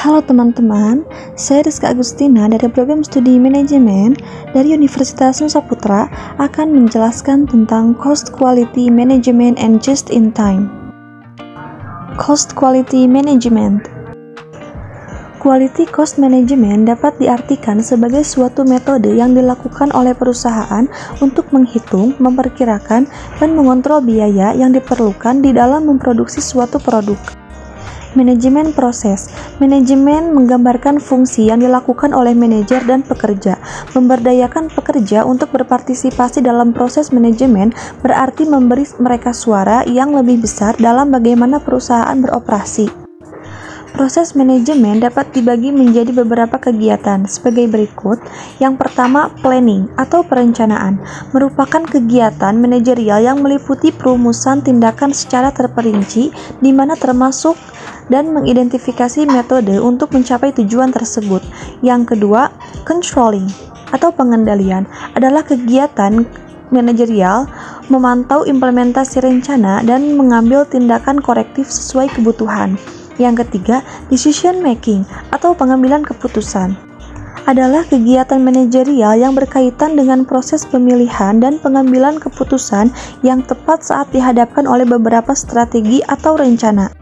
Halo teman-teman, saya Rizka Agustina dari program studi manajemen dari Universitas Nusa Putra akan menjelaskan tentang Cost Quality Management and Just in Time. Cost Quality Management. Quality cost management dapat diartikan sebagai suatu metode yang dilakukan oleh perusahaan untuk menghitung, memperkirakan, dan mengontrol biaya yang diperlukan di dalam memproduksi suatu produk. Manajemen proses. Manajemen menggambarkan fungsi yang dilakukan oleh manajer dan pekerja. Memberdayakan pekerja untuk berpartisipasi dalam proses manajemen berarti memberi mereka suara yang lebih besar dalam bagaimana perusahaan beroperasi. Proses manajemen dapat dibagi menjadi beberapa kegiatan sebagai berikut. Yang pertama, planning atau perencanaan merupakan kegiatan manajerial yang meliputi perumusan tindakan secara terperinci di mana termasuk dan mengidentifikasi metode untuk mencapai tujuan tersebut. Yang kedua, controlling atau pengendalian adalah kegiatan manajerial memantau implementasi rencana dan mengambil tindakan korektif sesuai kebutuhan. Yang ketiga, decision making atau pengambilan keputusan adalah kegiatan manajerial yang berkaitan dengan proses pemilihan dan pengambilan keputusan yang tepat saat dihadapkan oleh beberapa strategi atau rencana.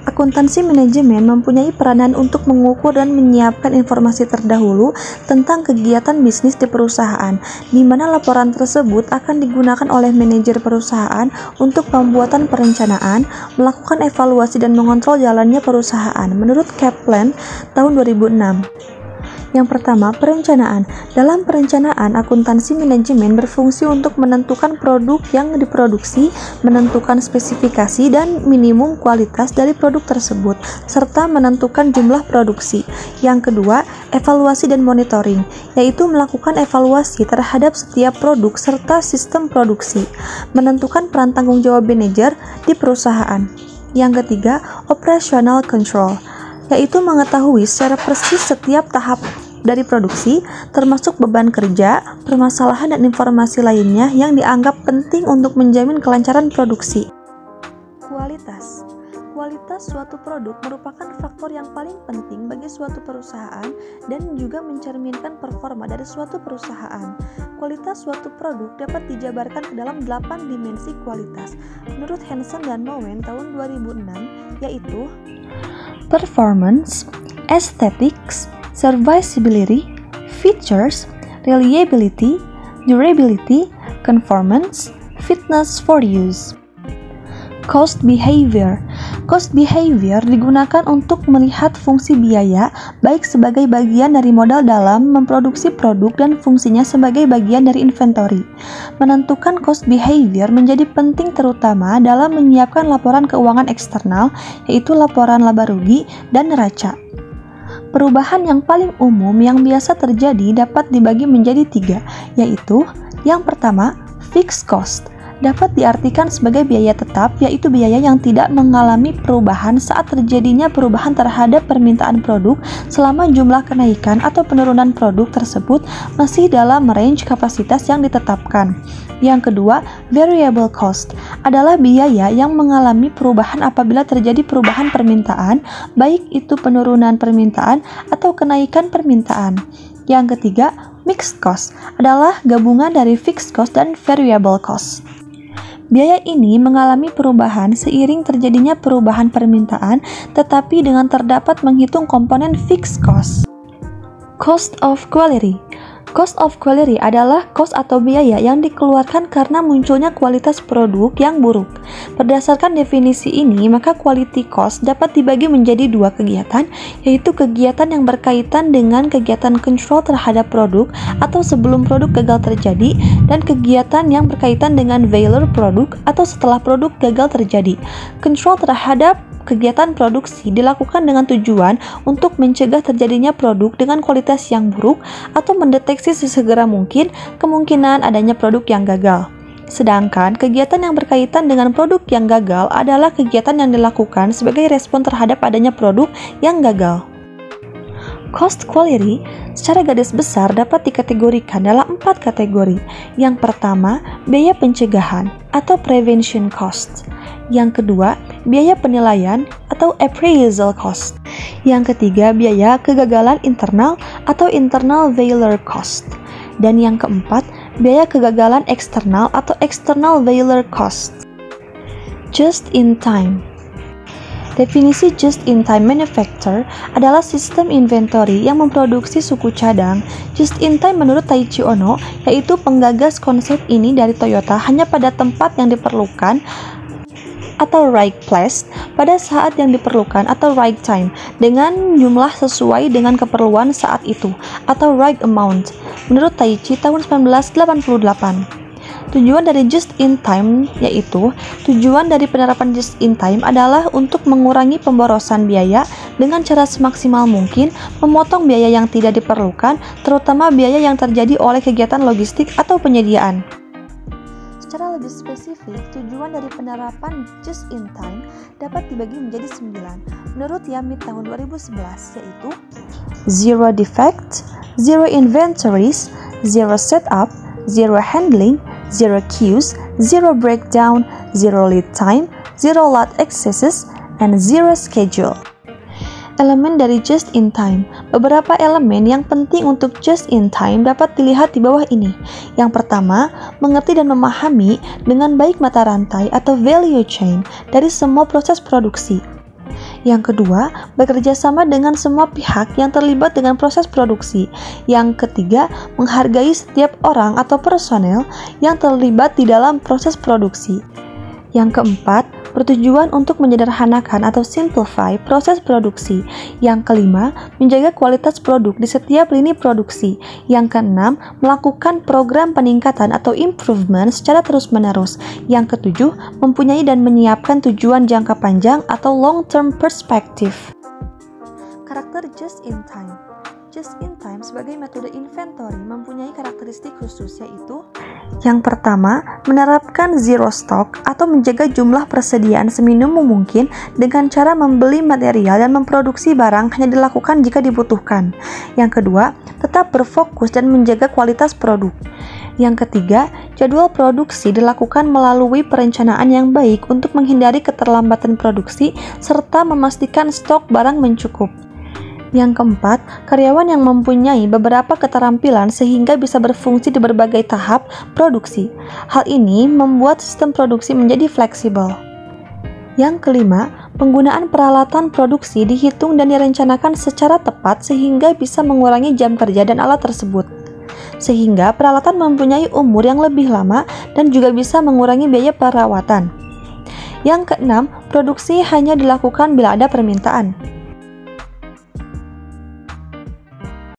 Akuntansi manajemen mempunyai peranan untuk mengukur dan menyiapkan informasi terdahulu tentang kegiatan bisnis di perusahaan, di mana laporan tersebut akan digunakan oleh manajer perusahaan untuk pembuatan perencanaan, melakukan evaluasi dan mengontrol jalannya perusahaan menurut Kaplan tahun 2006. Yang pertama, perencanaan. Dalam perencanaan, akuntansi manajemen berfungsi untuk menentukan produk yang diproduksi, menentukan spesifikasi dan minimum kualitas dari produk tersebut, serta menentukan jumlah produksi. Yang kedua, evaluasi dan monitoring, yaitu melakukan evaluasi terhadap setiap produk serta sistem produksi, menentukan peran tanggung jawab manajer di perusahaan. Yang ketiga, operational control, yaitu mengetahui secara persis setiap tahap dari produksi, termasuk beban kerja, permasalahan dan informasi lainnya yang dianggap penting untuk menjamin kelancaran produksi. Kualitas. Kualitas suatu produk merupakan faktor yang paling penting bagi suatu perusahaan dan juga mencerminkan performa dari suatu perusahaan. Kualitas suatu produk dapat dijabarkan ke dalam 8 dimensi kualitas menurut Hansen dan Nowen tahun 2006, yaitu performance, aesthetics, serviceability, features, reliability, durability, conformance, fitness for use. Cost behavior. Cost behavior digunakan untuk melihat fungsi biaya baik sebagai bagian dari modal dalam memproduksi produk dan fungsinya sebagai bagian dari inventory. Menentukan cost behavior menjadi penting terutama dalam menyiapkan laporan keuangan eksternal, yaitu laporan laba rugi dan neraca. Perubahan yang paling umum yang biasa terjadi dapat dibagi menjadi 3, yaitu yang pertama, fixed cost. Dapat diartikan sebagai biaya tetap, yaitu biaya yang tidak mengalami perubahan saat terjadinya perubahan terhadap permintaan produk selama jumlah kenaikan atau penurunan produk tersebut masih dalam range kapasitas yang ditetapkan. Yang kedua, variable cost adalah biaya yang mengalami perubahan apabila terjadi perubahan permintaan, baik itu penurunan permintaan atau kenaikan permintaan. Yang ketiga, mixed cost adalah gabungan dari fixed cost dan variable cost. Biaya ini mengalami perubahan seiring terjadinya perubahan permintaan, tetapi dengan terdapat menghitung komponen fixed cost. Cost of quality. Cost of quality adalah cost atau biaya yang dikeluarkan karena munculnya kualitas produk yang buruk. Berdasarkan definisi ini, maka quality cost dapat dibagi menjadi 2 kegiatan, yaitu kegiatan yang berkaitan dengan kegiatan control terhadap produk atau sebelum produk gagal terjadi, dan kegiatan yang berkaitan dengan failure produk atau setelah produk gagal terjadi. Control terhadap kegiatan produksi dilakukan dengan tujuan untuk mencegah terjadinya produk dengan kualitas yang buruk atau mendeteksi sesegera mungkin kemungkinan adanya produk yang gagal. Sedangkan kegiatan yang berkaitan dengan produk yang gagal adalah kegiatan yang dilakukan sebagai respon terhadap adanya produk yang gagal. Cost quality secara garis besar dapat dikategorikan dalam 4 kategori. Yang pertama, biaya pencegahan atau prevention cost. Yang kedua, biaya penilaian atau appraisal cost. Yang ketiga, biaya kegagalan internal atau internal failure cost. Dan yang keempat, biaya kegagalan eksternal atau external failure cost. Just in time. Definisi just-in-time manufacture adalah sistem inventory yang memproduksi suku cadang. Just-in-time menurut Taiichi Ohno, yaitu penggagas konsep ini dari Toyota hanya pada tempat yang diperlukan atau right place, pada saat yang diperlukan atau right time, dengan jumlah sesuai dengan keperluan saat itu, atau right amount, menurut Taiichi tahun 1988. Tujuan dari just in time yaitu tujuan dari penerapan just in time adalah untuk mengurangi pemborosan biaya dengan cara semaksimal mungkin, memotong biaya yang tidak diperlukan, terutama biaya yang terjadi oleh kegiatan logistik atau penyediaan. Secara lebih spesifik, tujuan dari penerapan just in time dapat dibagi menjadi 9 menurut Yamit tahun 2011, yaitu zero defect, zero inventories, zero setup, zero handling, zero queues, zero breakdown, zero lead time, zero lot excesses, and zero schedule. Elemen dari just in time. Beberapa elemen yang penting untuk just in time dapat dilihat di bawah ini. Yang pertama, mengerti dan memahami dengan baik mata rantai atau value chain dari semua proses produksi. Yang kedua, bekerja sama dengan semua pihak yang terlibat dengan proses produksi. Yang ketiga, menghargai setiap orang atau personel yang terlibat di dalam proses produksi. Yang keempat, bertujuan untuk menyederhanakan atau simplify proses produksi. Yang kelima, menjaga kualitas produk di setiap lini produksi. Yang keenam, melakukan program peningkatan atau improvement secara terus-menerus. Yang ketujuh, mempunyai dan menyiapkan tujuan jangka panjang atau long-term perspective. Karakter just in time. Just in time sebagai metode inventory mempunyai karakteristik khusus, yaitu yang pertama, menerapkan zero stock atau menjaga jumlah persediaan seminimum mungkin dengan cara membeli material dan memproduksi barang hanya dilakukan jika dibutuhkan. Yang kedua, tetap berfokus dan menjaga kualitas produk. Yang ketiga, jadwal produksi dilakukan melalui perencanaan yang baik untuk menghindari keterlambatan produksi serta memastikan stok barang mencukup. Yang keempat, karyawan yang mempunyai beberapa keterampilan sehingga bisa berfungsi di berbagai tahap produksi. Hal ini membuat sistem produksi menjadi fleksibel. Yang kelima, penggunaan peralatan produksi dihitung dan direncanakan secara tepat sehingga bisa mengurangi jam kerja dan alat tersebut. Sehingga peralatan mempunyai umur yang lebih lama dan juga bisa mengurangi biaya perawatan. Yang keenam, produksi hanya dilakukan bila ada permintaan.